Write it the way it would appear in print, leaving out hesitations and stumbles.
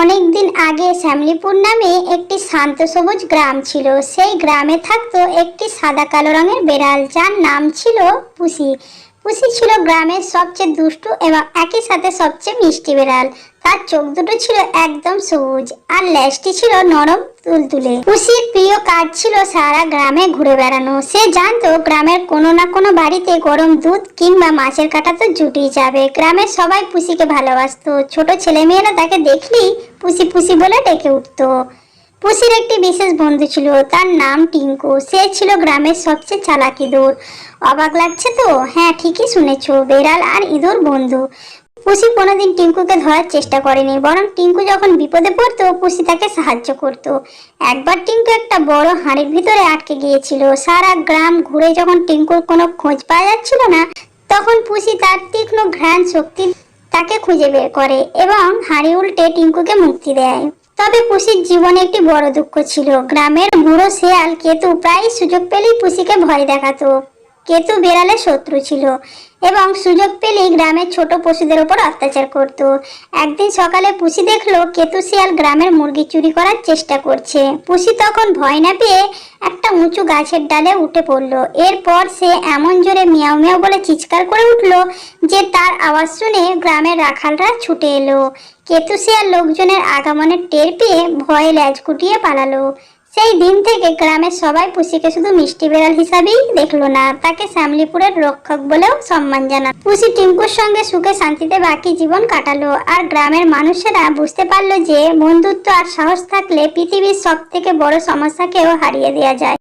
অনেক দিন আগে শ্যামলীপুর নামে একটি শান্ত সবুজ গ্রাম ছিল। সেই গ্রামে থাকতো একটি সাদা কালো রঙের বেড়াল, যার নাম ছিল পুষি। পুষি ছিল গ্রামের সবচেয়ে দুষ্টু এবং একই সাথে সবচেয়ে মিষ্টি বেড়াল। তার চোখ দুটো ছিল একদম সবুজ আর লেজটি ছিল নরম তুলতুলে। পুষির প্রিয় কাজ ছিল সারা গ্রামে ঘুরে বেড়ানো। সে জানতো গ্রামের কোনো না কোনো বাড়িতে গরম দুধ কিংবা মাছের কাঁটা তো জুটেই যাবে। গ্রামের সবাই পুষিকে ভালোবাসতো। ছোট ছেলেমেয়েরা তাকে দেখলেই পুষি পুষি বলে ডেকে উঠতো। পুষির একটি বিশেষ বন্ধু ছিল, তার নাম টিঙ্কু। সে ছিল গ্রামের সবচেয়ে চালাক ইঁদুর। অবাক লাগছে তো? হ্যাঁ, ঠিকই শুনেছো, বেড়াল আর ইঁদুর বন্ধু। পুষি কোনোদিন টিঙ্কুকে ধরার চেষ্টা করেনি, বরং টিঙ্কু যখন বিপদে পড়তো পুষি তাকে সাহায্য করত। একবার টিঙ্কু একটা বড় হাঁড়ির ভিতরে আটকে গিয়েছিল। সারা গ্রাম ঘুরে যখন টিঙ্কুর কোনো খোঁজ পাওয়া যাচ্ছিল না, তখন পুষি তার তীক্ষ্ণ ঘ্রাণ শক্তি তাকে খুঁজে বের করে এবং হাঁড়ি উল্টে টিঙ্কুকে মুক্তি দেয়। তবে পুষির জীবনে একটি বড় দুঃখ ছিল। গ্রামের বুড়ো শেয়াল কেতু প্রায় সুযোগ পেলেই পুষিকে ভয় দেখাতো। কেতু বেড়ালের শত্রু ছিল এবং সুযোগ পেলেই গ্রামের ছোট পশুদের উপর অত্যাচার করত। একদিন সকালে পুষি দেখলো কেতু শিয়াল গ্রামের মুরগি চুরি করার চেষ্টা করছে। পুষি তখন ভয় না পেয়ে একটা উঁচু গাছের ডালে উঠে পড়লো। এরপর সে এমন জোরে মিয়াও মিয়াও বলে চিৎকার করে উঠলো যে তার আওয়াজ শুনে গ্রামের রাখালরা ছুটে এলো। কেতু শিয়াল লোকজনের আগমনের টের পেয়ে ভয়ে লেজ গুটিয়ে পালালো। সেই দিন থেকে গ্রামের সবাই পুষিকে শুধু মিষ্টি বেড়াল হিসাবেই দেখলো না, তাকে শ্যামলীপুরের রক্ষক বলেও সম্মান জানালো। পুষি টিঙ্কুর সঙ্গে সুখে শান্তিতে বাকি জীবন কাটালো। আর গ্রামের মানুষেরা বুঝতে পারলো যে বন্ধুত্ব আর সাহস থাকলে পৃথিবীর সব থেকে বড় সমস্যাকেও হারিয়ে দেওয়া যায়।